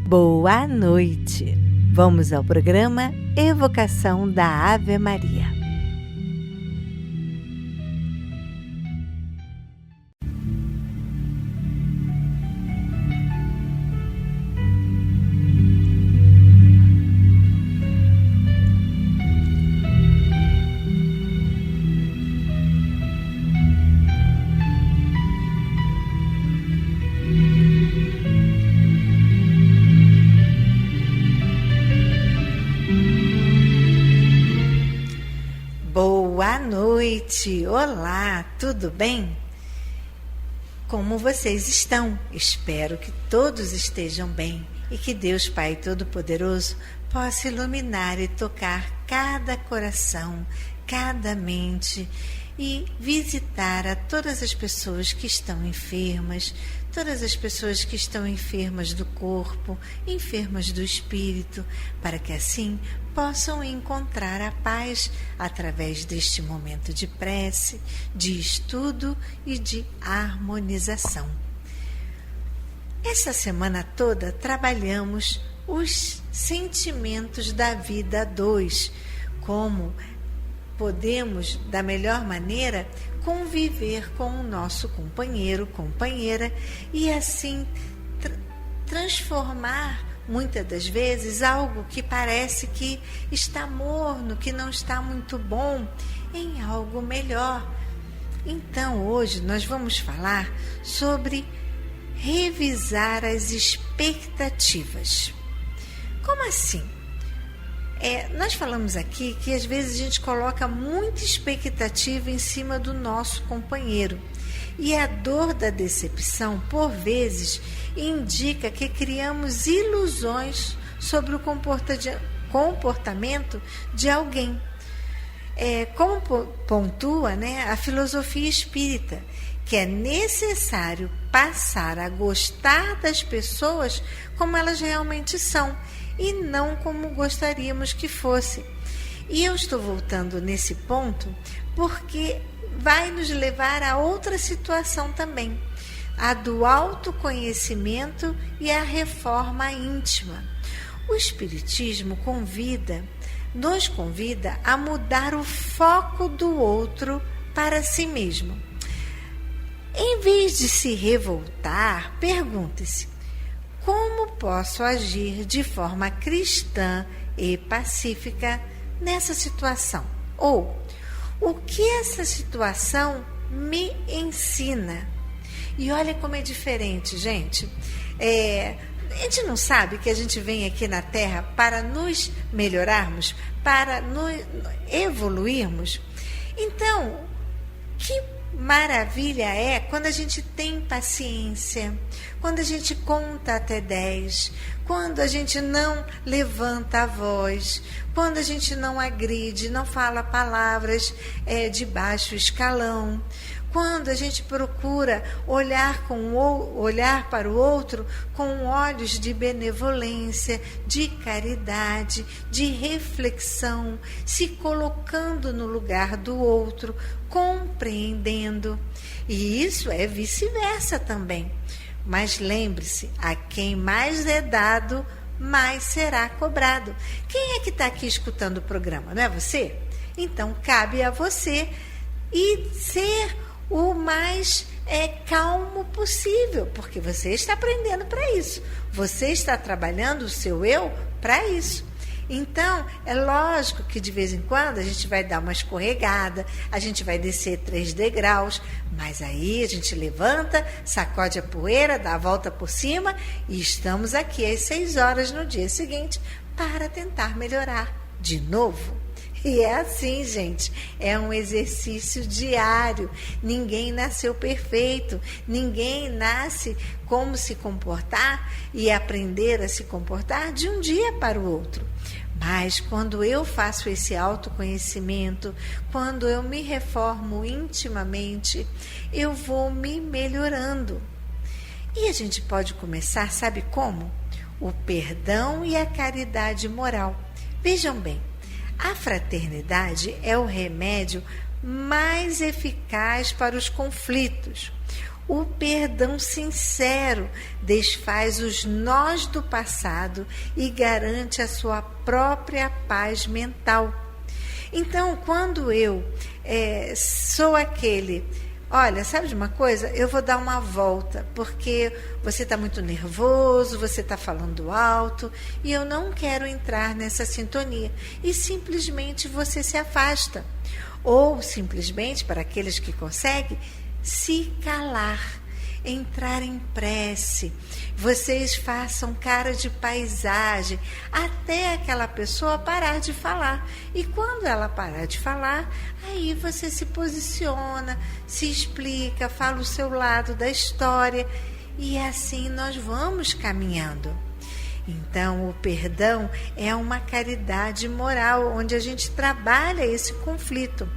Boa noite! Vamos ao programa Evocação da Ave Maria. Boa noite! Olá, tudo bem? Como vocês estão? Espero que todos estejam bem e que Deus Pai Todo-Poderoso possa iluminar e tocar cada coração, cada mente e visitar a todas as pessoas que estão enfermas, todas as pessoas que estão enfermas do corpo, enfermas do espírito, para que assim possam encontrar a paz através deste momento de prece, de estudo e de harmonização. Essa semana toda trabalhamos os sentimentos da vida a dois, como podemos, da melhor maneira, conviver com o nosso companheiro, companheira, e assim transformar, muitas das vezes, algo que parece que está morno, que não está muito bom, em algo melhor. Então, hoje nós vamos falar sobre revisar as expectativas. Como assim? Nós falamos aqui que às vezes a gente coloca muita expectativa em cima do nosso companheiro. E a dor da decepção, por vezes, indica que criamos ilusões sobre o comportamento de alguém. Como pontua, a filosofia espírita, que é necessário passar a gostar das pessoas como elas realmente são, e não como gostaríamos que fosse. E eu estou voltando nesse ponto porque vai nos levar a outra situação também, a do autoconhecimento e a reforma íntima. O Espiritismo nos convida a mudar o foco do outro para si mesmo. Em vez de se revoltar, pergunte-se: como posso agir de forma cristã e pacífica nessa situação? Ou, o que essa situação me ensina? E olha como é diferente, gente. A gente não sabe que a gente vem aqui na Terra para nos melhorarmos, para nos evoluirmos? Então, que maravilha é quando a gente tem paciência, quando a gente conta até 10, quando a gente não levanta a voz, quando a gente não agride, não fala palavras de baixo escalão, quando a gente procura olhar para o outro com olhos de benevolência, de caridade, de reflexão, se colocando no lugar do outro, compreendendo. E isso é vice-versa também. Mas lembre-se, a quem mais é dado, mais será cobrado. Quem é que está aqui escutando o programa? Não é você? Então, cabe a você e ser o mais calmo possível, porque você está aprendendo para isso. Você está trabalhando o seu eu para isso. Então, é lógico que de vez em quando a gente vai dar uma escorregada, a gente vai descer 3 degraus, mas aí a gente levanta, sacode a poeira, dá a volta por cima e estamos aqui às 6 horas no dia seguinte para tentar melhorar de novo. E é assim, gente, é um exercício diário. Ninguém nasceu perfeito, ninguém nasce como se comportar e aprender a se comportar de um dia para o outro. Mas quando eu faço esse autoconhecimento, quando eu me reformo intimamente, eu vou me melhorando. E a gente pode começar, sabe como? O perdão e a caridade moral. Vejam bem, a fraternidade é o remédio mais eficaz para os conflitos. O perdão sincero desfaz os nós do passado e garante a sua própria paz mental. Então, quando eu sou aquele... Olha, sabe de uma coisa? Eu vou dar uma volta, porque você está muito nervoso, você está falando alto, e eu não quero entrar nessa sintonia. E simplesmente você se afasta. Ou simplesmente, para aqueles que conseguem, se calar, entrar em prece. Vocês façam cara de paisagem até aquela pessoa parar de falar. E quando ela parar de falar, aí você se posiciona, se explica, fala o seu lado da história e assim nós vamos caminhando. Então, o perdão é uma caridade moral, onde a gente trabalha esse conflito.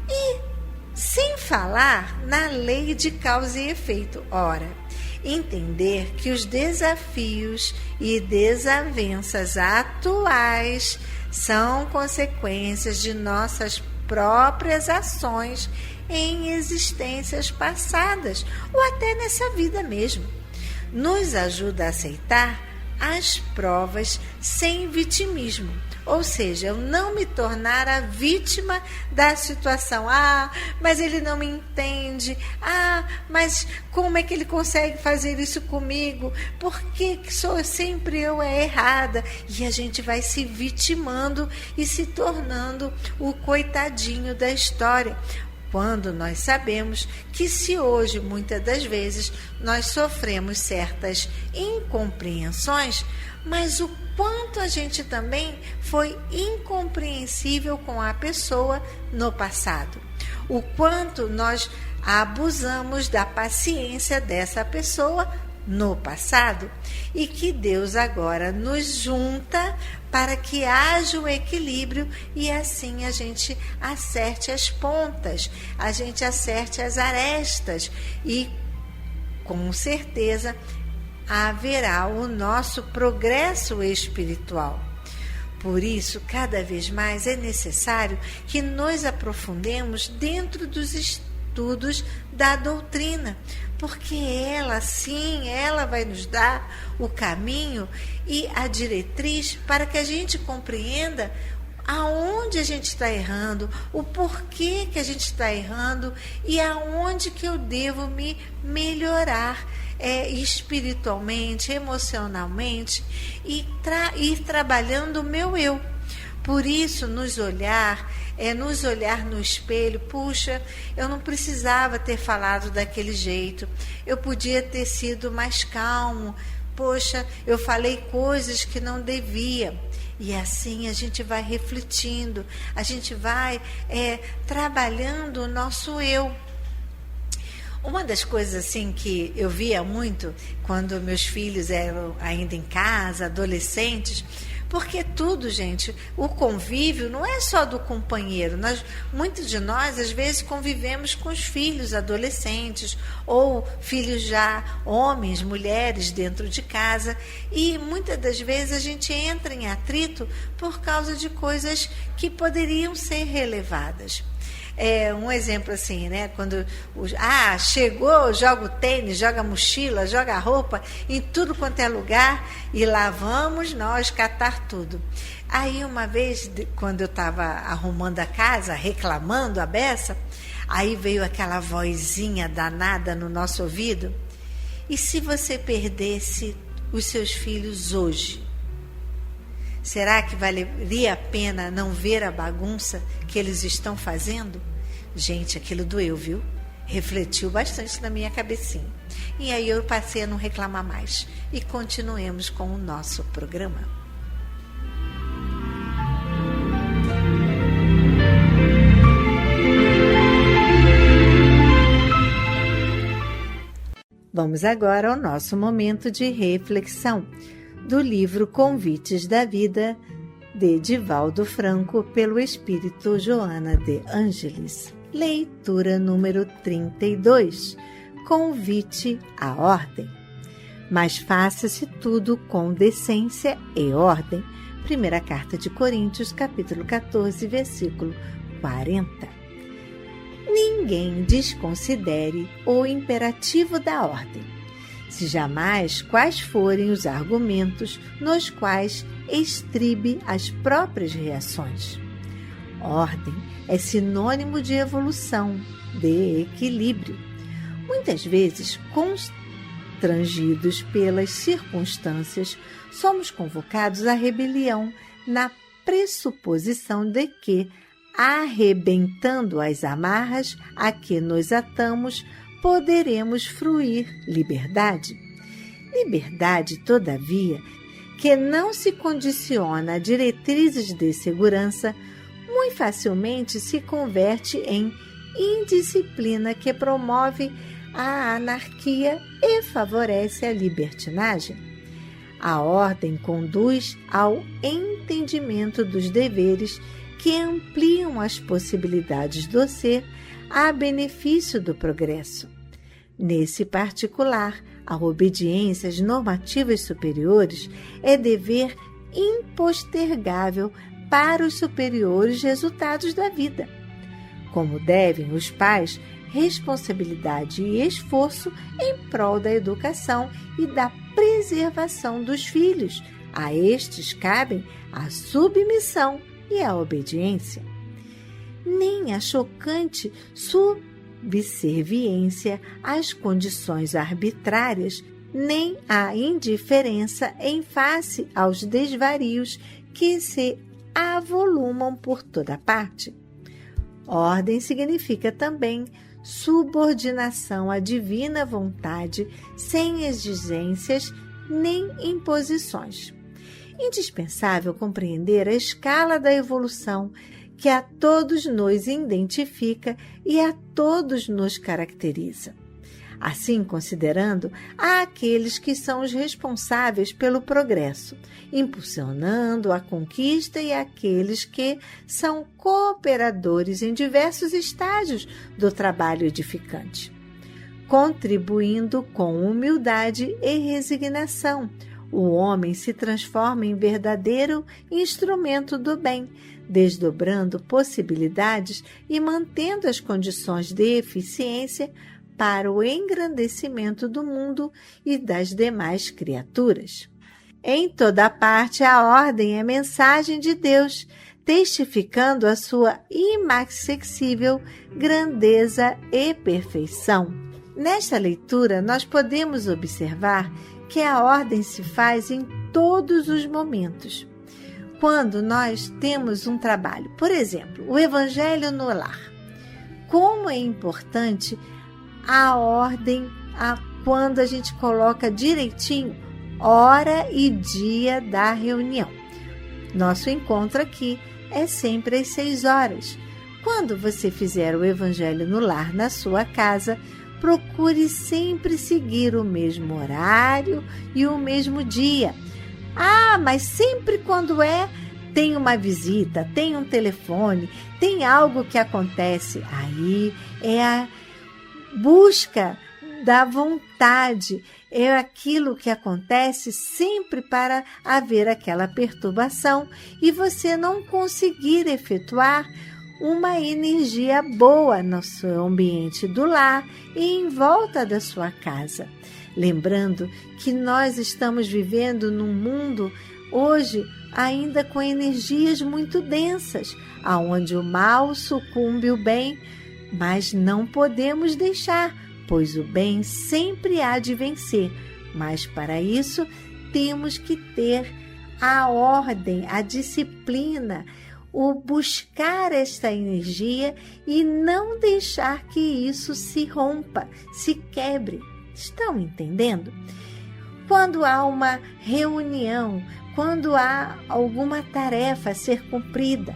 E sem falar na lei de causa e efeito. Ora, entender que os desafios e desavenças atuais são consequências de nossas próprias ações em existências passadas ou até nessa vida mesmo. Nos ajuda a aceitar as provas sem vitimismo. Ou seja, eu não me tornar a vítima da situação. Mas ele não me entende. Mas como é que ele consegue fazer isso comigo? Por que sou sempre eu errada? E a gente vai se vitimando e se tornando o coitadinho da história. Quando nós sabemos que se hoje, muitas das vezes, nós sofremos certas incompreensões, mas o quanto a gente também foi incompreensível com a pessoa no passado. O quanto nós abusamos da paciência dessa pessoa no passado. E que Deus agora nos junta para que haja o equilíbrio e assim a gente acerte as pontas, a gente acerte as arestas e, com certeza, haverá o nosso progresso espiritual. Por isso, cada vez mais é necessário que nos aprofundemos dentro dos estudos da doutrina, porque ela vai nos dar o caminho e a diretriz para que a gente compreenda aonde a gente está errando, o porquê que a gente está errando e aonde que eu devo me melhorar espiritualmente, emocionalmente e ir trabalhando o meu eu. Por isso, nos olhar no espelho, puxa, eu não precisava ter falado daquele jeito, eu podia ter sido mais calmo, poxa, eu falei coisas que não devia. E assim a gente vai refletindo, a gente vai trabalhando o nosso eu. Uma das coisas assim que eu via muito quando meus filhos eram ainda em casa, adolescentes, porque tudo, gente, o convívio não é só do companheiro. Muitos de nós, às vezes, convivemos com os filhos adolescentes ou filhos já homens, mulheres dentro de casa. E muitas das vezes a gente entra em atrito por causa de coisas que poderiam ser relevadas. Um exemplo assim, né? Quando chegou, joga o tênis, joga a mochila, joga a roupa em tudo quanto é lugar e lá vamos nós catar tudo. Aí uma vez, quando eu estava arrumando a casa, reclamando a beça, aí veio aquela vozinha danada no nosso ouvido. E se você perdesse os seus filhos hoje? Será que valeria a pena não ver a bagunça que eles estão fazendo? Gente, aquilo doeu, viu? Refletiu bastante na minha cabecinha. E aí eu passei a não reclamar mais. E continuemos com o nosso programa. Vamos agora ao nosso momento de reflexão do livro Convites da Vida, de Divaldo Franco, pelo Espírito Joana de Ângeles. Leitura número 32. Convite à ordem. Mas faça-se tudo com decência e ordem. Primeira Carta de Coríntios, capítulo 14, versículo 40. ninguém desconsidere o imperativo da ordem, se jamais quais forem os argumentos nos quais estribe as próprias reações. Ordem é sinônimo de evolução, de equilíbrio. Muitas vezes, constrangidos pelas circunstâncias, somos convocados à rebelião na pressuposição de que, arrebentando as amarras a que nos atamos, poderemos fruir liberdade. Liberdade, todavia, que não se condiciona a diretrizes de segurança, muito facilmente se converte em indisciplina que promove a anarquia e favorece a libertinagem. A ordem conduz ao entendimento dos deveres que ampliam as possibilidades do ser a benefício do progresso. Nesse particular, a obediência às normativas superiores é dever impostergável para os superiores resultados da vida. Como devem os pais responsabilidade e esforço em prol da educação e da preservação dos filhos, a estes cabem a submissão e a obediência. Nem a chocante subserviência às condições arbitrárias, nem a indiferença em face aos desvarios que se avolumam por toda parte. Ordem significa também subordinação à divina vontade, sem exigências nem imposições. Indispensável compreender a escala da evolução que a todos nos identifica e a todos nos caracteriza. Assim, considerando, há aqueles que são os responsáveis pelo progresso, impulsionando a conquista, e aqueles que são cooperadores em diversos estágios do trabalho edificante, contribuindo com humildade e resignação. O homem se transforma em verdadeiro instrumento do bem, desdobrando possibilidades e mantendo as condições de eficiência para o engrandecimento do mundo e das demais criaturas. Em toda parte, a ordem é mensagem de Deus, testificando a sua inaccessível grandeza e perfeição. Nesta leitura, nós podemos observar que a ordem se faz em todos os momentos. Quando nós temos um trabalho, por exemplo, o Evangelho no lar, como é importante a ordem quando a gente coloca direitinho hora e dia da reunião. Nosso encontro aqui é sempre às 6 horas. Quando você fizer o Evangelho no lar na sua casa, procure sempre seguir o mesmo horário e o mesmo dia. Mas sempre quando tem uma visita, tem um telefone, tem algo que acontece, aí é a busca da vontade, é aquilo que acontece sempre para haver aquela perturbação e você não conseguir efetuar uma energia boa no seu ambiente do lar e em volta da sua casa. Lembrando que nós estamos vivendo num mundo hoje ainda com energias muito densas, aonde o mal sucumbe o bem, mas não podemos deixar, pois o bem sempre há de vencer. Mas para isso temos que ter a ordem, a disciplina, o buscar esta energia e não deixar que isso se rompa, se quebre. Estão entendendo? Quando há uma reunião, quando há alguma tarefa a ser cumprida,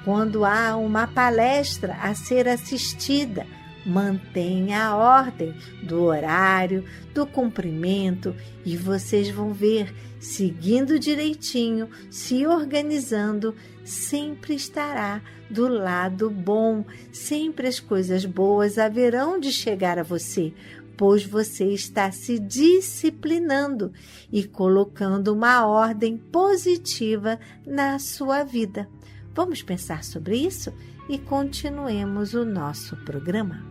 quando há uma palestra a ser assistida, mantenha a ordem do horário, do cumprimento e vocês vão ver, seguindo direitinho, se organizando, sempre estará do lado bom, sempre as coisas boas haverão de chegar a você, pois você está se disciplinando e colocando uma ordem positiva na sua vida. Vamos pensar sobre isso? e continuemos o nosso programa.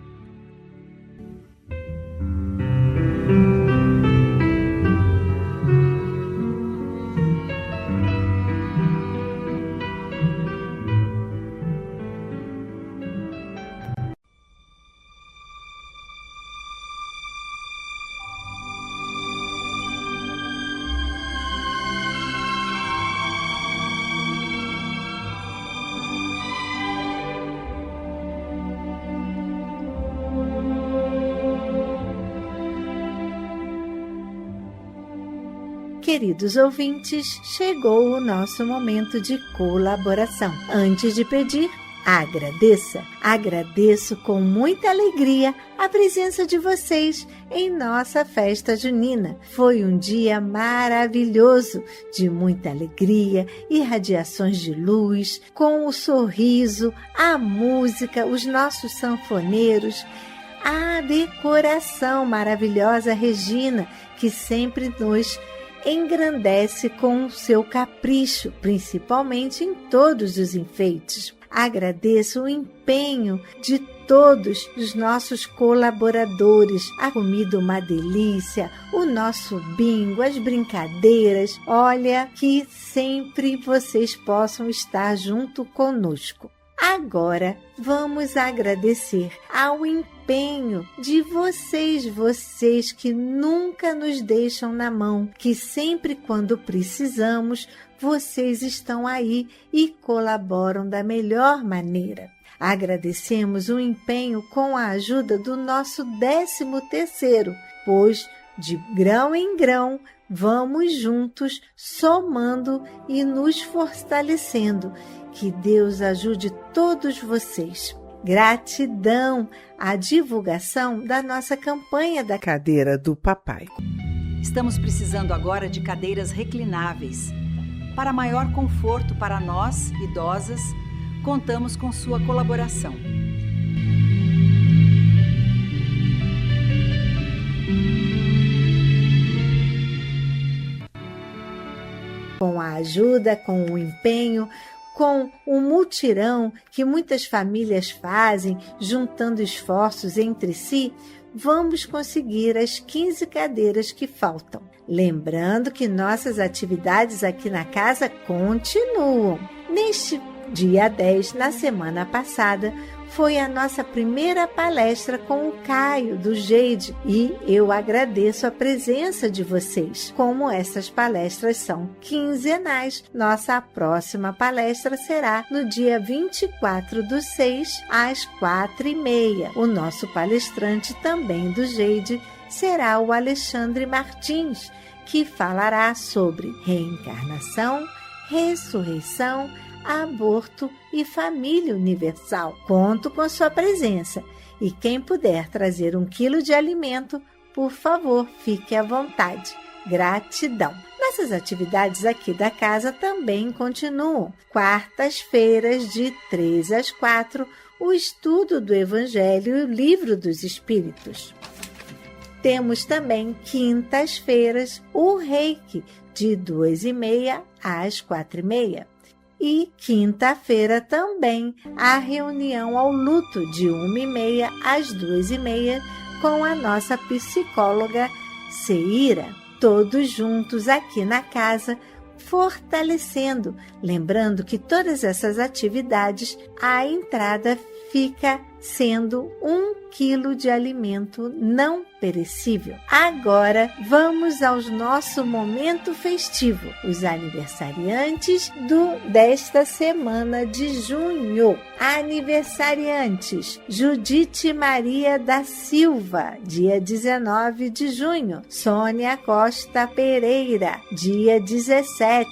Queridos ouvintes, chegou o nosso momento de colaboração. Antes de pedir, agradeça. Agradeço com muita alegria a presença de vocês em nossa festa junina. Foi um dia maravilhoso, de muita alegria, irradiações de luz, com o sorriso, a música, os nossos sanfoneiros, a decoração maravilhosa Regina, que sempre nos engrandece com o seu capricho, principalmente em todos os enfeites. Agradeço o empenho de todos os nossos colaboradores. A comida uma delícia, o nosso bingo, as brincadeiras. Olha, que sempre vocês possam estar junto conosco. Agora, vamos agradecer ao empenho de vocês que nunca nos deixam na mão, que sempre quando precisamos, vocês estão aí e colaboram da melhor maneira. Agradecemos o empenho com a ajuda do nosso 13º, pois de grão em grão, vamos juntos somando e nos fortalecendo. Que Deus ajude todos vocês. Gratidão à divulgação da nossa campanha da Cadeira do Papai. Estamos precisando agora de cadeiras reclináveis. Para maior conforto para nós, idosas, contamos com sua colaboração. Com a ajuda, com o empenho, com o mutirão que muitas famílias fazem, juntando esforços entre si, vamos conseguir as 15 cadeiras que faltam. Lembrando que nossas atividades aqui na casa continuam. Neste dia 10, na semana passada, foi a nossa primeira palestra com o Caio, do Jeide, e eu agradeço a presença de vocês. Como essas palestras são quinzenais, nossa próxima palestra será no dia 24/6, às 4h30. O nosso palestrante também do Jeide será o Alexandre Martins, que falará sobre reencarnação, ressurreição, aborto e família universal. Conto com sua presença e quem puder trazer 1 quilo de alimento, por favor, fique à vontade. Gratidão! Nossas atividades aqui da casa também continuam. Quartas-feiras, de 3 às 4, o estudo do Evangelho e o Livro dos Espíritos. Temos também quintas-feiras o Reiki, de 2h30 às 4h30. E quinta-feira também a reunião ao luto de 1h30 às 2h30 com a nossa psicóloga Seira. Todos juntos aqui na casa, fortalecendo. Lembrando que todas essas atividades, a entrada fica sendo 1 quilo de alimento não perecível. Agora vamos ao nosso momento festivo, os aniversariantes desta semana de junho. Aniversariantes: Judite Maria da Silva, dia 19 de junho. Sônia Costa Pereira, dia 17.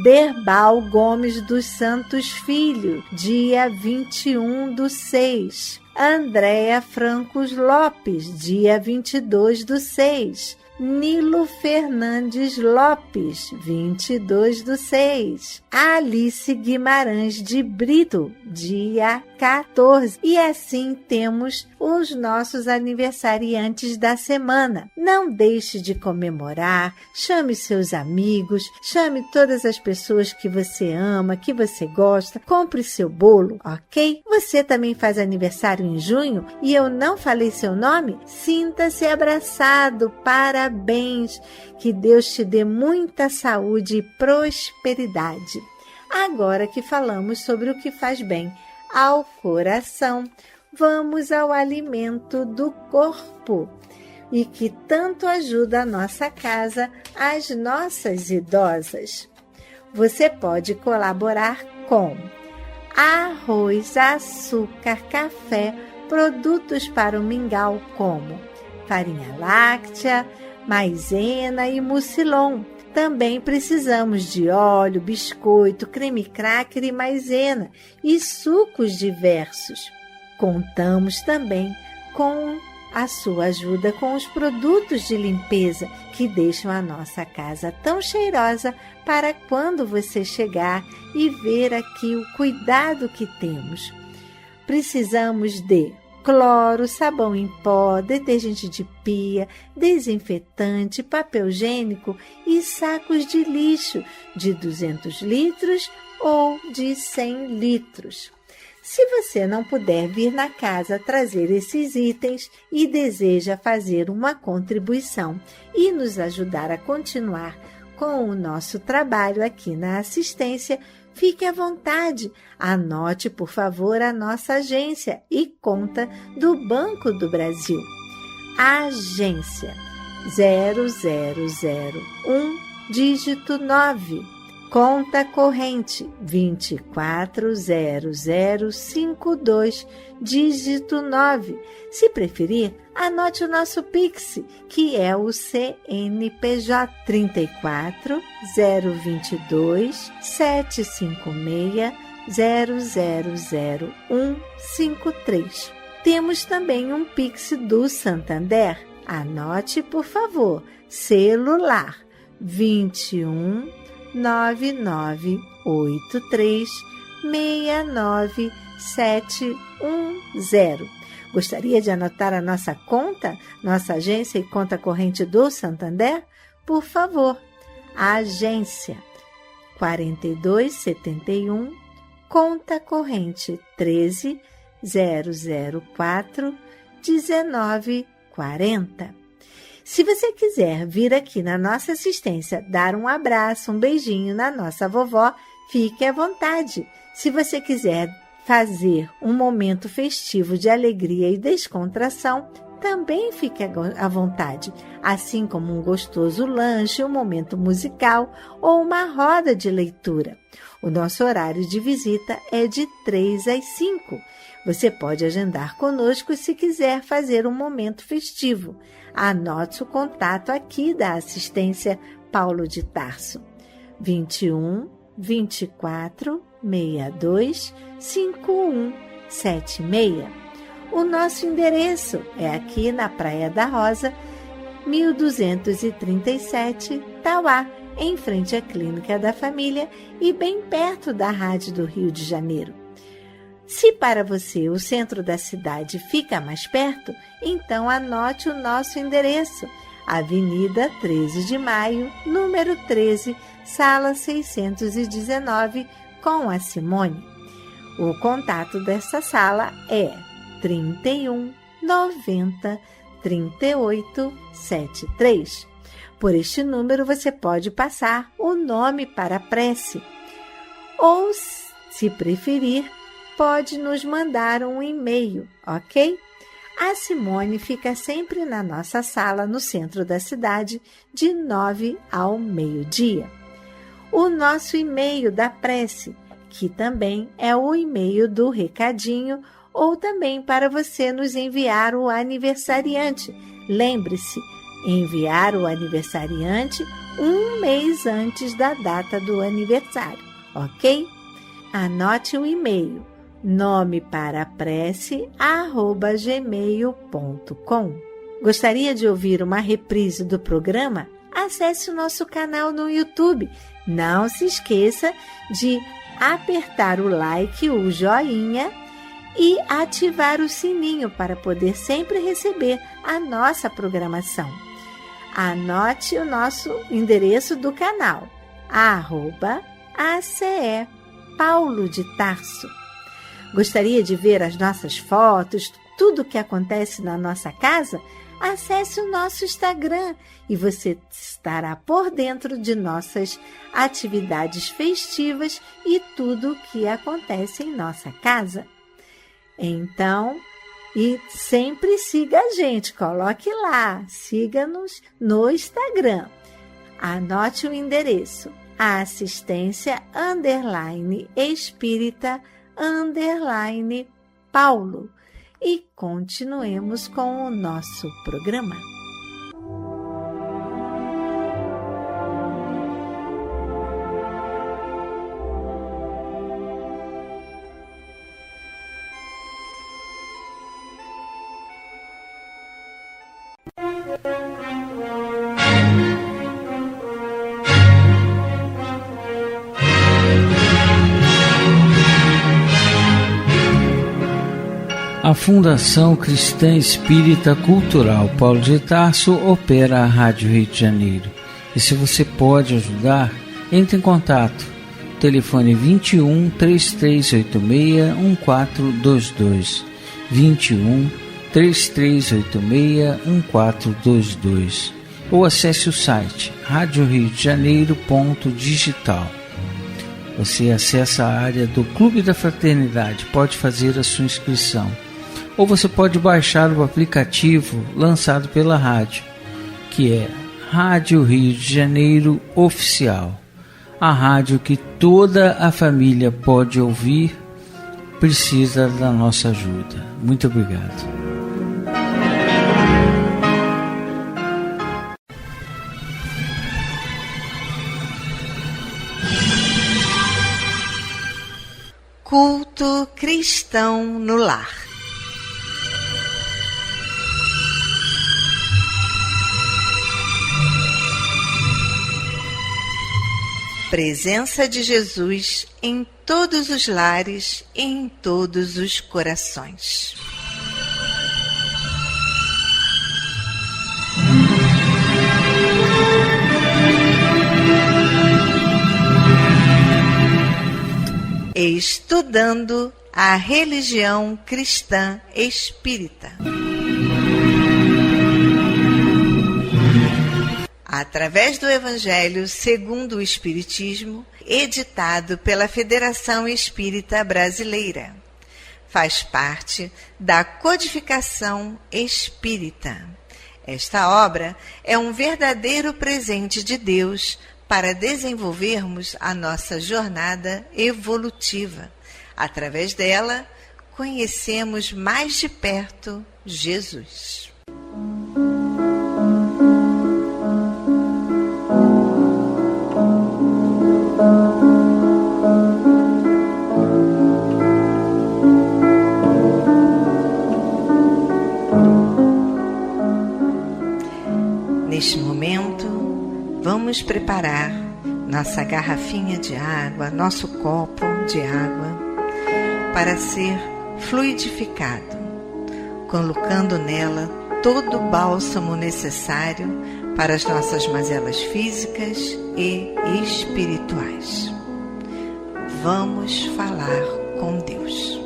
Berbal Gomes dos Santos Filho, dia 21/6. Andréa Francos Lopes, dia 22/6. Nilo Fernandes Lopes, 22/6. Alice Guimarães de Brito, dia 14. E assim temos os nossos aniversariantes da semana. Não deixe de comemorar, chame seus amigos, chame todas as pessoas que você ama, que você gosta, compre seu bolo, ok? Você também faz aniversário em junho e eu não falei seu nome? Sinta-se abraçado, parabéns, que Deus te dê muita saúde e prosperidade. Agora que falamos sobre o que faz bem ao coração, vamos ao alimento do corpo e que tanto ajuda a nossa casa, as nossas idosas. Você pode colaborar com arroz, açúcar, café, produtos para o mingau como farinha láctea, maisena e mucilon. Também precisamos de óleo, biscoito, creme cracker e maisena e sucos diversos. Contamos também com a sua ajuda com os produtos de limpeza que deixam a nossa casa tão cheirosa para quando você chegar e ver aqui o cuidado que temos. Precisamos de cloro, sabão em pó, detergente de pia, desinfetante, papel higiênico e sacos de lixo de 200 litros ou de 100 litros. Se você não puder vir na casa trazer esses itens e deseja fazer uma contribuição e nos ajudar a continuar com o nosso trabalho aqui na assistência, fique à vontade. Anote, por favor, a nossa agência e conta do Banco do Brasil. Agência 0001, dígito 9. Conta corrente 240052, dígito 9. Se preferir, anote o nosso Pix, que é o CNPJ 34 022 756 000153. Temos também um Pix do Santander. Anote, por favor, celular 21 9983 69710. Gostaria de anotar a nossa conta, nossa agência e conta corrente do Santander? Por favor, a agência 4271, conta corrente 13004 1940. Se você quiser vir aqui na nossa assistência dar um abraço, um beijinho na nossa vovó, fique à vontade. Se você quiser fazer um momento festivo de alegria e descontração, também fique à vontade, assim como um gostoso lanche, um momento musical ou uma roda de leitura. O nosso horário de visita é de 3 às 5. Você pode agendar conosco se quiser fazer um momento festivo. Anote o contato aqui da assistência Paulo de Tarso. 21 24 62 5176. O nosso endereço é aqui na Praia da Rosa, 1237, Tauá, em frente à Clínica da Família e bem perto da Rádio do Rio de Janeiro. Se para você o centro da cidade fica mais perto, então anote o nosso endereço, Avenida 13 de Maio, número 13, sala 619, com a Simone. O contato desta sala é 31 90 38 73. Por este número você pode passar o nome para a prece. Ou, se preferir, pode nos mandar um e-mail, ok? A Simone fica sempre na nossa sala no centro da cidade, de 9 ao meio-dia. O nosso e-mail da prece, que também é o e-mail do recadinho, ou também para você nos enviar o aniversariante. Lembre-se, enviar o aniversariante um mês antes da data do aniversário, ok? Anote o e-mail nome para prece @gmail.com. Gostaria de ouvir uma reprise do programa? Acesse o nosso canal no YouTube. Não se esqueça de apertar o like, o joinha e ativar o sininho para poder sempre receber a nossa programação. Anote o nosso endereço do canal, @ACE Paulo de Tarso. Gostaria de ver as nossas fotos, tudo o que acontece na nossa casa? Acesse o nosso Instagram e você estará por dentro de nossas atividades festivas e tudo o que acontece em nossa casa. Então, e sempre siga a gente, coloque lá, siga-nos no Instagram. Anote o endereço, assistência_espírita_Paulo. E continuemos com o nosso programa. A Fundação Cristã Espírita Cultural Paulo de Tarso opera a Rádio Rio de Janeiro. E se você pode ajudar, entre em contato. Telefone 21 3386 1422. 21 3386 1422. Ou acesse o site radioriodejaneiro.digital. Você acessa a área do Clube da Fraternidade, pode fazer a sua inscrição. Ou você pode baixar o aplicativo lançado pela rádio, que é Rádio Rio de Janeiro Oficial. A rádio que toda a família pode ouvir, precisa da nossa ajuda. Muito obrigado. Culto cristão no lar. Presença de Jesus em todos os lares e em todos os corações. Estudando a religião cristã espírita. Através do Evangelho segundo o Espiritismo, editado pela Federação Espírita Brasileira. Faz parte da Codificação Espírita. Esta obra é um verdadeiro presente de Deus para desenvolvermos a nossa jornada evolutiva. Através dela, conhecemos mais de perto Jesus. Neste momento, vamos preparar nossa garrafinha de água, nosso copo de água, para ser fluidificado, colocando nela todo o bálsamo necessário para as nossas mazelas físicas e espirituais. Vamos falar com Deus.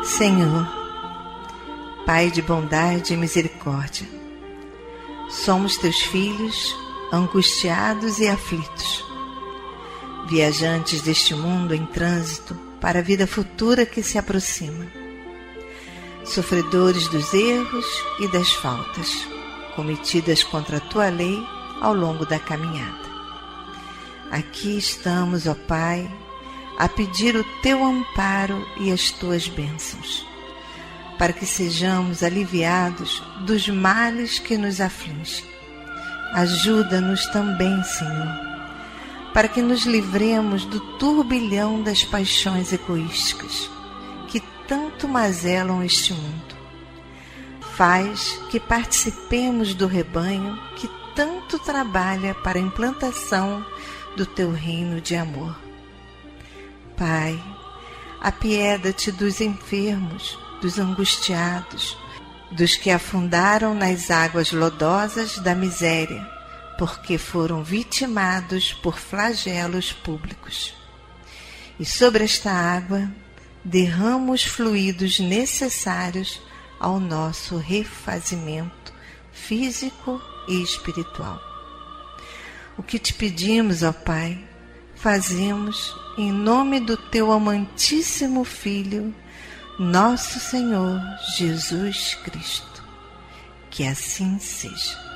Senhor, Pai de bondade e misericórdia, somos teus filhos, angustiados e aflitos, viajantes deste mundo em trânsito para a vida futura que se aproxima, sofredores dos erros e das faltas cometidas contra a tua lei ao longo da caminhada. Aqui estamos, ó Pai, a pedir o Teu amparo e as Tuas bênçãos, para que sejamos aliviados dos males que nos afligem. Ajuda-nos também, Senhor, para que nos livremos do turbilhão das paixões egoísticas que tanto mazelam este mundo. Faz que participemos do rebanho que tanto trabalha para a implantação do Teu reino de amor. Pai, apieda-te dos enfermos, dos angustiados, dos que afundaram nas águas lodosas da miséria, porque foram vitimados por flagelos públicos. E sobre esta água derrama os fluidos necessários ao nosso refazimento físico e espiritual. O que te pedimos, ó Pai, fazemos em nome do Teu amantíssimo Filho, nosso Senhor Jesus Cristo. Que assim seja.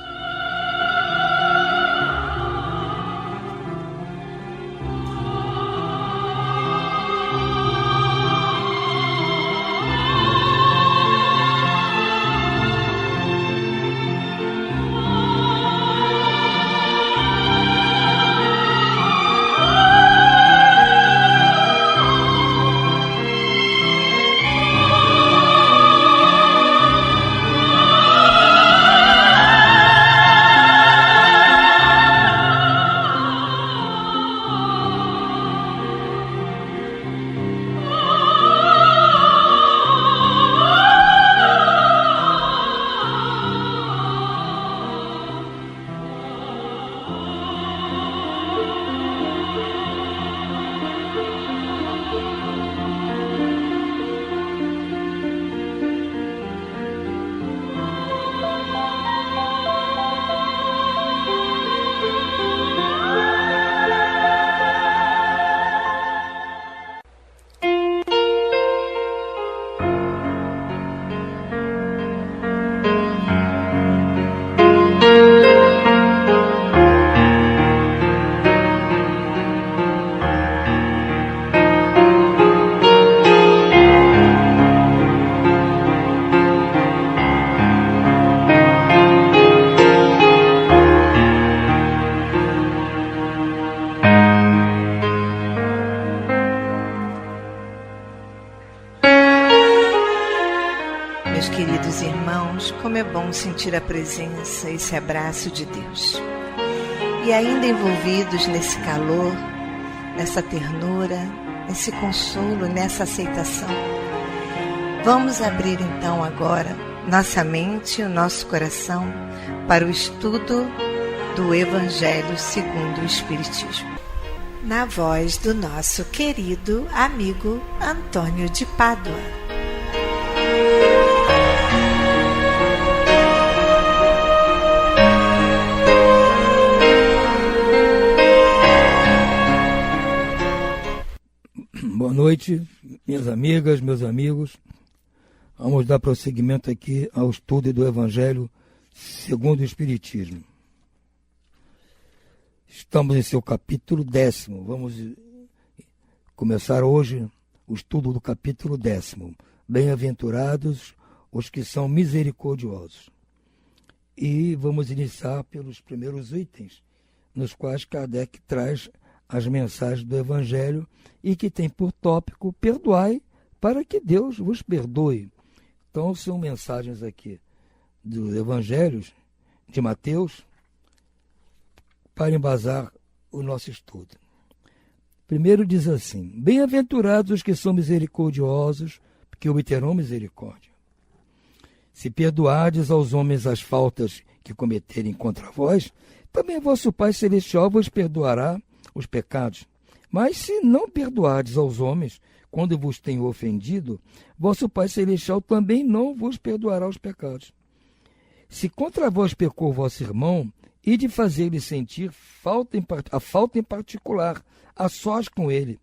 Meus queridos irmãos, como é bom sentir a presença, esse abraço de Deus. E ainda envolvidos nesse calor, nessa ternura, nesse consolo, nessa aceitação, vamos abrir então agora nossa mente e o nosso coração para o estudo do Evangelho segundo o Espiritismo. Na voz do nosso querido amigo Antônio de Pádua. Boa noite, minhas amigas, meus amigos. Vamos dar prosseguimento aqui ao estudo do Evangelho segundo o Espiritismo. Estamos em seu capítulo 10º. Vamos começar hoje o estudo do capítulo 10º. Bem-aventurados os que são misericordiosos. E vamos iniciar pelos primeiros itens, nos quais Kardec traz as mensagens do Evangelho e que tem por tópico: perdoai para que Deus vos perdoe. Então são mensagens aqui dos Evangelhos de Mateus para embasar o nosso estudo. Primeiro diz assim: bem-aventurados os que são misericordiosos, porque obterão misericórdia. Se perdoardes aos homens as faltas que cometerem contra vós, também vosso Pai Celestial vos perdoará os pecados. Mas se não perdoardes aos homens quando vos tenham ofendido, vosso Pai Celestial também não vos perdoará os pecados. Se contra vós pecou vosso irmão, e de fazer-lhe sentir a falta em particular, a sós com ele.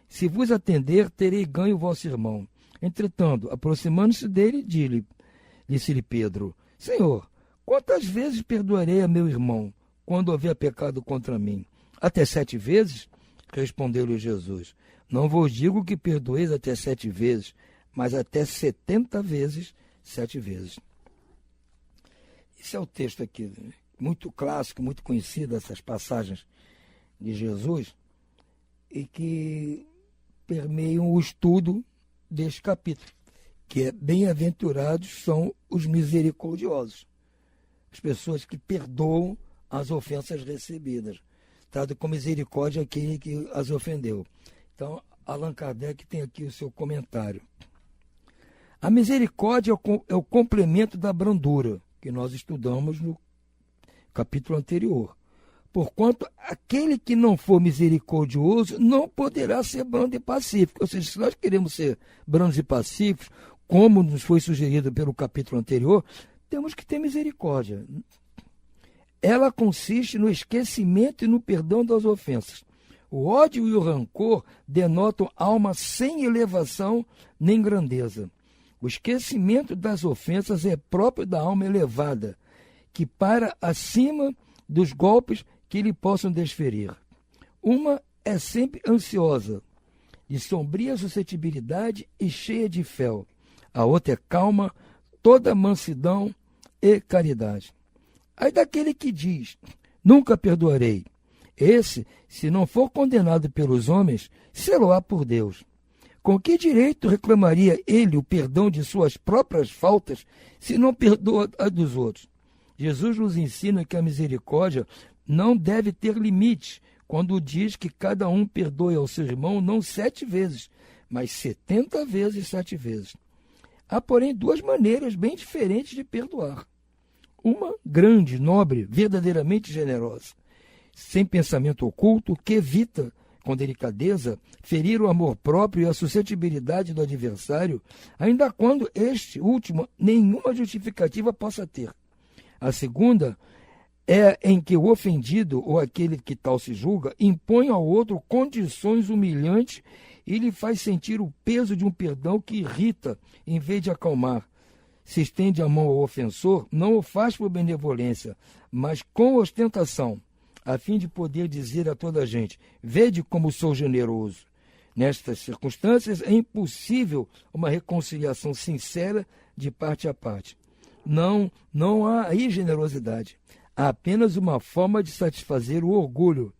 Se vos atender, terei ganho vosso irmão. Entretanto, aproximando-se dele, disse-lhe Pedro: Senhor, quantas vezes perdoarei a meu irmão, quando houver pecado contra mim? Até 7 vezes? Respondeu-lhe Jesus. Não vos digo que perdoeis até 7 vezes, mas até 70 vezes 7 vezes. Esse é o texto aqui, muito clássico, muito conhecido, essas passagens de Jesus, e que permeiam o estudo deste capítulo, que é: bem-aventurados são os misericordiosos, as pessoas que perdoam as ofensas recebidas. Trata com misericórdia aquele que as ofendeu. Então, Allan Kardec tem aqui o seu comentário. A misericórdia é o complemento da brandura, que nós estudamos no capítulo anterior. Porquanto aquele que não for misericordioso não poderá ser brando e pacífico. Ou seja, se nós queremos ser brandos e pacíficos, como nos foi sugerido pelo capítulo anterior, temos que ter misericórdia. Ela consiste no esquecimento e no perdão das ofensas. O ódio e o rancor denotam alma sem elevação nem grandeza. O esquecimento das ofensas é próprio da alma elevada, que para acima dos golpes que lhe possam desferir. Uma é sempre ansiosa, de sombria suscetibilidade e cheia de fel. A outra é calma, toda mansidão e caridade. Aí daquele que diz: nunca perdoarei. Esse, se não for condenado pelos homens, sê-lo-á por Deus. Com que direito reclamaria ele o perdão de suas próprias faltas, se não perdoa a dos outros? Jesus nos ensina que a misericórdia não deve ter limites, quando diz que cada um perdoe ao seu irmão não 7 vezes, mas 70 vezes 7 vezes. Há, porém, 2 maneiras bem diferentes de perdoar. Uma grande, nobre, verdadeiramente generosa, sem pensamento oculto, que evita, com delicadeza, ferir o amor próprio e a suscetibilidade do adversário, ainda quando este último nenhuma justificativa possa ter. A segunda é em que o ofendido, ou aquele que tal se julga, impõe ao outro condições humilhantes e lhe faz sentir o peso de um perdão que irrita, em vez de acalmar. Se estende a mão ao ofensor, não o faz por benevolência, mas com ostentação, a fim de poder dizer a toda a gente: vede como sou generoso. Nestas circunstâncias, é impossível uma reconciliação sincera de parte a parte. Não há aí generosidade. Há apenas uma forma de satisfazer o orgulho.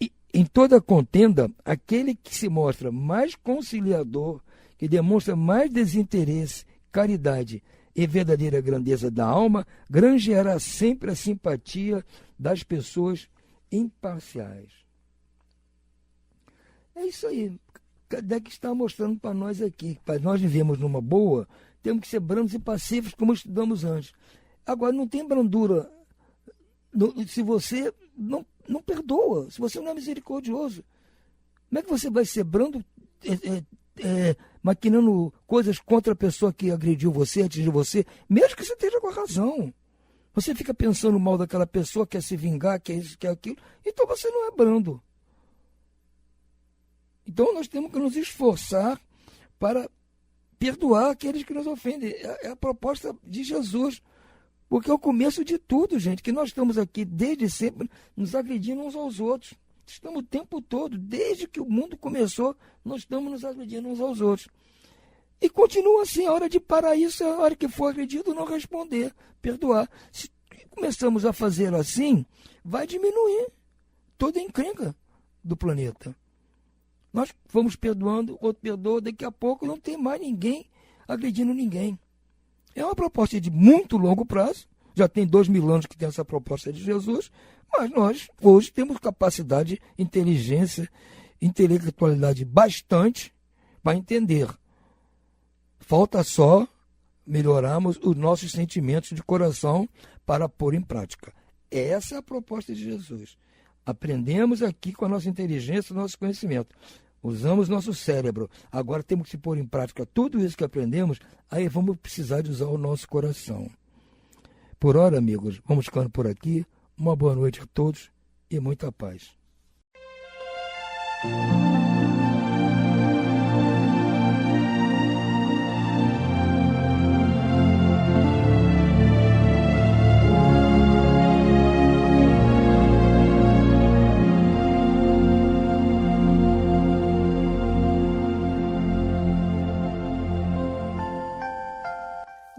E, em toda contenda, aquele que se mostra mais conciliador, que demonstra mais desinteresse, caridade e verdadeira grandeza da alma, granjeará sempre a simpatia das pessoas imparciais. É isso aí. Kardec está mostrando para nós aqui. Para nós vivemos numa boa, temos que ser brandos e pacíficos, como estudamos antes. Agora, não tem brandura se você não perdoa, se você não é misericordioso. Como é que você vai ser brando maquinando coisas contra a pessoa que agrediu você, atingiu você, mesmo que você esteja com a razão? Você fica pensando mal daquela pessoa, quer se vingar, quer isso, quer aquilo, então você não é brando. Então nós temos que nos esforçar para perdoar aqueles que nos ofendem. É a proposta de Jesus. Porque é o começo de tudo, gente, que nós estamos aqui desde sempre nos agredindo uns aos outros. Estamos o tempo todo, desde que o mundo começou, nós estamos nos agredindo uns aos outros. E continua assim, a hora de parar isso, a hora que for agredido, não responder, perdoar. Se começamos a fazer assim, vai diminuir toda a encrenca do planeta. Nós vamos perdoando, outro perdoa, daqui a pouco não tem mais ninguém agredindo ninguém. É uma proposta de muito longo prazo, já tem 2000 anos que tem essa proposta de Jesus, mas nós hoje temos capacidade, inteligência, intelectualidade bastante para entender. Falta só melhorarmos os nossos sentimentos de coração para pôr em prática. Essa é a proposta de Jesus. Aprendemos aqui com a nossa inteligência, o nosso conhecimento. Usamos nosso cérebro. Agora temos que pôr em prática tudo isso que aprendemos, aí vamos precisar de usar o nosso coração. Por hora, amigos, vamos ficando por aqui. Uma boa noite a todos e muita paz.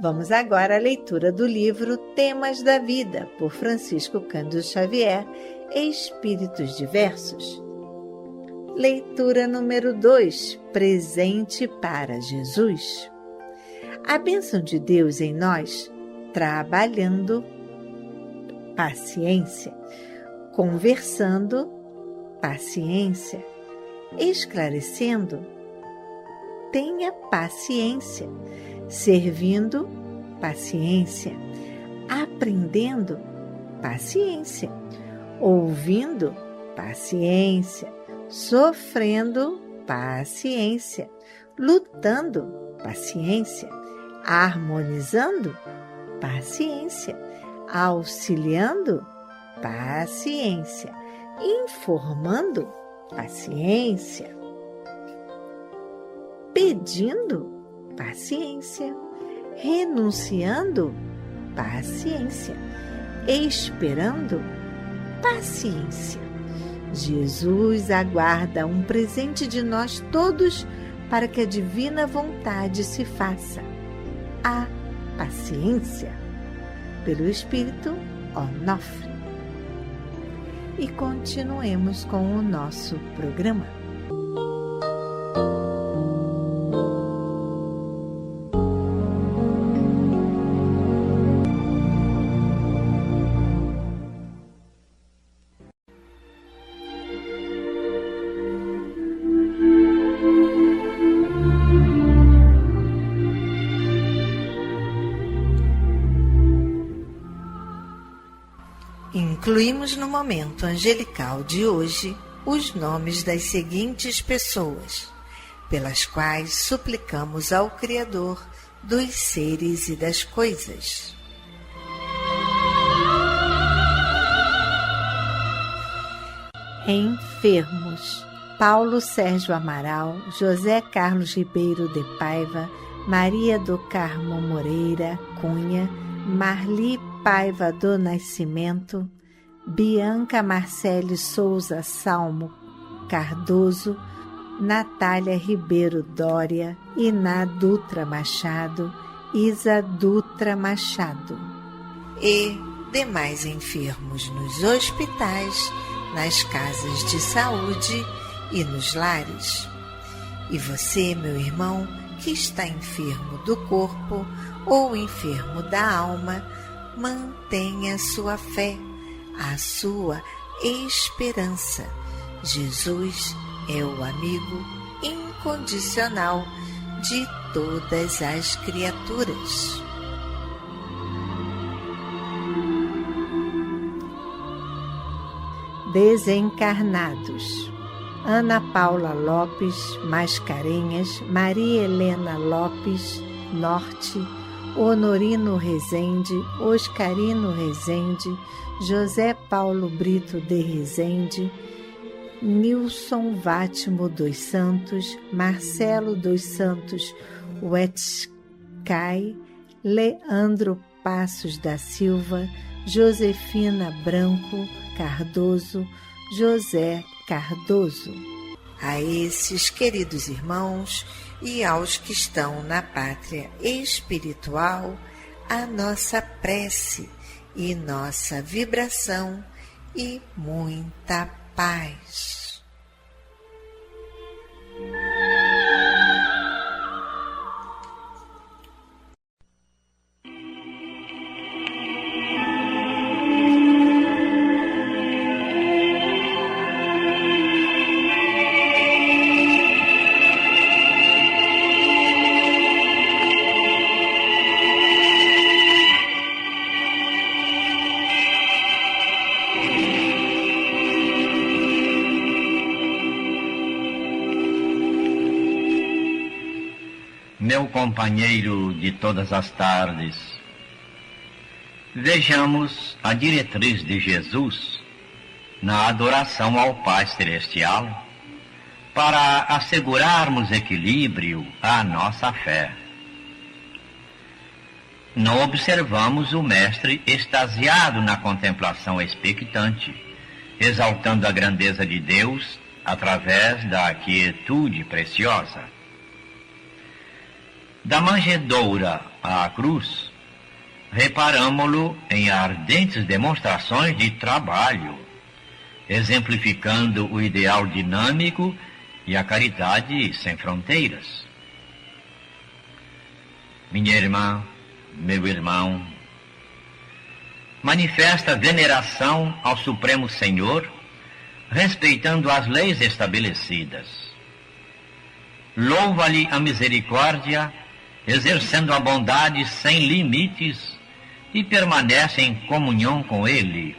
Vamos agora à leitura do livro Temas da Vida, por Francisco Cândido Xavier, Espíritos Diversos. Leitura número 2, Presente para Jesus. A bênção de Deus em nós, trabalhando, paciência, conversando, paciência, esclarecendo, tenha paciência, servindo, paciência, aprendendo, paciência, ouvindo, paciência, sofrendo, paciência, lutando, paciência, harmonizando, paciência, auxiliando, paciência, informando, paciência, pedindo, paciência, renunciando, paciência, esperando, paciência. Jesus aguarda um presente de nós todos para que a divina vontade se faça. A paciência, pelo Espírito Onofre. E continuemos com o nosso programa. Incluímos no momento angelical de hoje os nomes das seguintes pessoas, pelas quais suplicamos ao Criador dos seres e das coisas. Enfermos: Paulo Sérgio Amaral, José Carlos Ribeiro de Paiva, Maria do Carmo Moreira Cunha, Marli Paiva do Nascimento, Bianca Marcele Souza Salmo Cardoso, Natália Ribeiro Dória, Iná Dutra Machado, Isa Dutra Machado. E demais enfermos nos hospitais, nas casas de saúde e nos lares. E você, meu irmão, que está enfermo do corpo ou enfermo da alma, mantenha sua fé, a sua esperança. Jesus é o amigo incondicional de todas as criaturas. Desencarnados: Ana Paula Lopes Mascarenhas, Maria Helena Lopes Norte, Honorino Rezende, Oscarino Rezende, José Paulo Brito de Rezende, Nilson Vátimo dos Santos, Marcelo dos Santos Wetskay, Leandro Passos da Silva, Josefina Branco Cardoso, José Cardoso. A esses queridos irmãos e aos que estão na pátria espiritual, a nossa prece e nossa vibração e muita paz. Meu companheiro de todas as tardes, vejamos a diretriz de Jesus na adoração ao Pai Celestial para assegurarmos equilíbrio à nossa fé. Não observamos o Mestre extasiado na contemplação expectante, exaltando a grandeza de Deus através da quietude preciosa. Da manjedoura à cruz, reparamo-lo em ardentes demonstrações de trabalho, exemplificando o ideal dinâmico e a caridade sem fronteiras. Minha irmã, meu irmão, manifesta veneração ao Supremo Senhor, respeitando as leis estabelecidas. Louva-lhe a misericórdia, exercendo a bondade sem limites, e permanece em comunhão com Ele,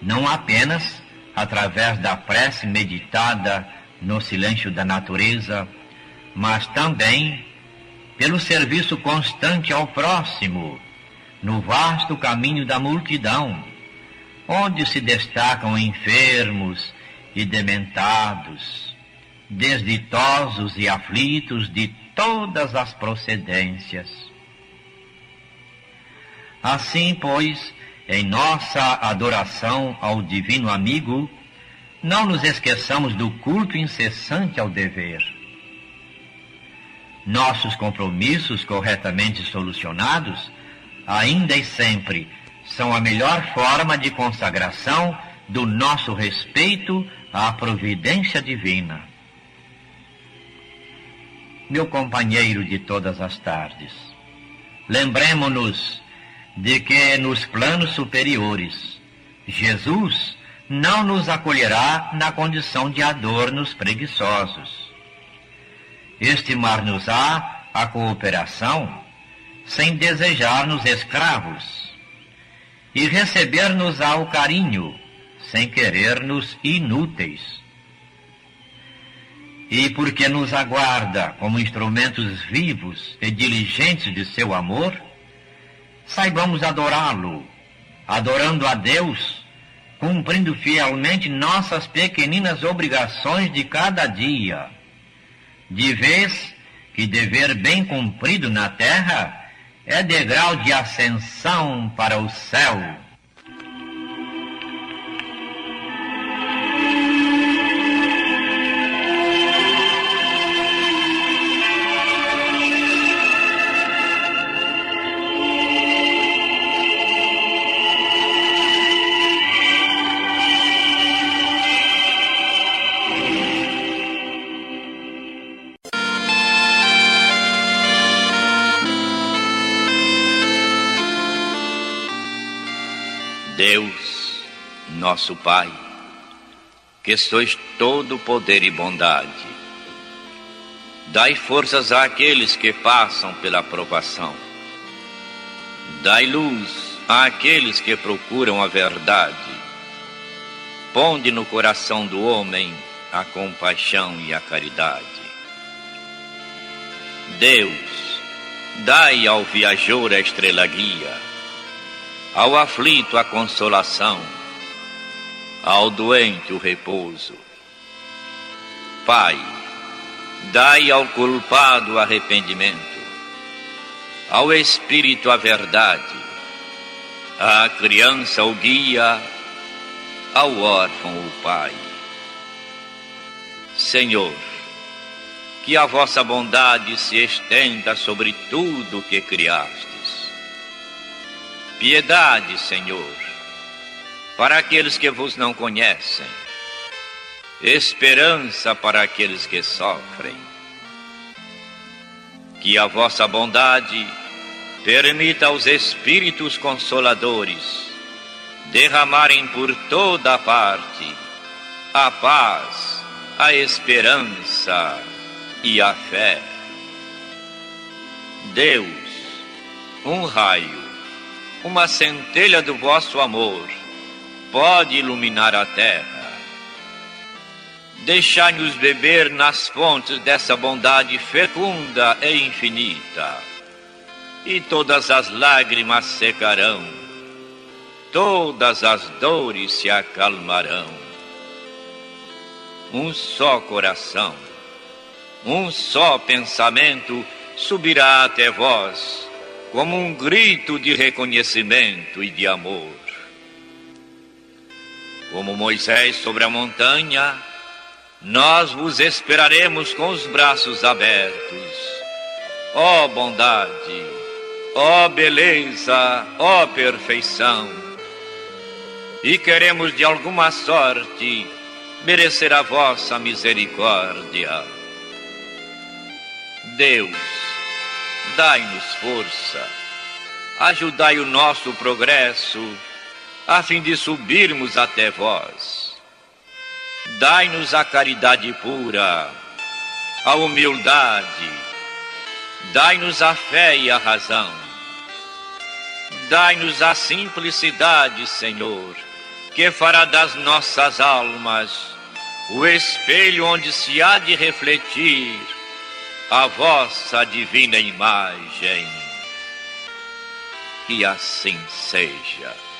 não apenas através da prece meditada no silêncio da natureza, mas também pelo serviço constante ao próximo, no vasto caminho da multidão, onde se destacam enfermos e dementados, desditosos e aflitos de todas as procedências. Assim, pois, em nossa adoração ao Divino Amigo, não nos esqueçamos do culto incessante ao dever. Nossos compromissos corretamente solucionados, ainda e sempre, são a melhor forma de consagração do nosso respeito à providência divina. Meu companheiro de todas as tardes, lembremo-nos de que nos planos superiores, Jesus não nos acolherá na condição de adornos preguiçosos. Estimar-nos-á a cooperação sem desejar-nos escravos, e receber-nos-á o carinho sem querer-nos inúteis. E porque nos aguarda como instrumentos vivos e diligentes de seu amor, saibamos adorá-lo, adorando a Deus, cumprindo fielmente nossas pequeninas obrigações de cada dia, de vez que dever bem cumprido na terra é degrau de ascensão para o céu. Deus, nosso Pai, que sois todo poder e bondade, dai forças àqueles que passam pela provação, dai luz àqueles que procuram a verdade, ponde no coração do homem a compaixão e a caridade. Deus, dai ao viajor a estrela guia, ao aflito a consolação, ao doente o repouso. Pai, dai ao culpado o arrependimento, ao espírito a verdade, à criança o guia, ao órfão o pai. Senhor, que a vossa bondade se estenda sobre tudo o que criastes. Piedade, Senhor, para aqueles que vos não conhecem, esperança para aqueles que sofrem. Que a vossa bondade permita aos Espíritos Consoladores derramarem por toda a parte a paz, a esperança e a fé. Deus, um raio, uma centelha do vosso amor pode iluminar a terra. Deixai-nos beber nas fontes dessa bondade fecunda e infinita, e todas as lágrimas secarão, todas as dores se acalmarão. Um só coração, um só pensamento subirá até vós, como um grito de reconhecimento e de amor. Como Moisés sobre a montanha, nós vos esperaremos com os braços abertos, ó bondade, ó beleza, ó perfeição. E queremos de alguma sorte merecer a vossa misericórdia. Deus, dai-nos força, ajudai o nosso progresso, a fim de subirmos até vós. Dai-nos a caridade pura, a humildade, dai-nos a fé e a razão. Dai-nos a simplicidade, Senhor, que fará das nossas almas o espelho onde se há de refletir a vossa divina imagem. Que assim seja.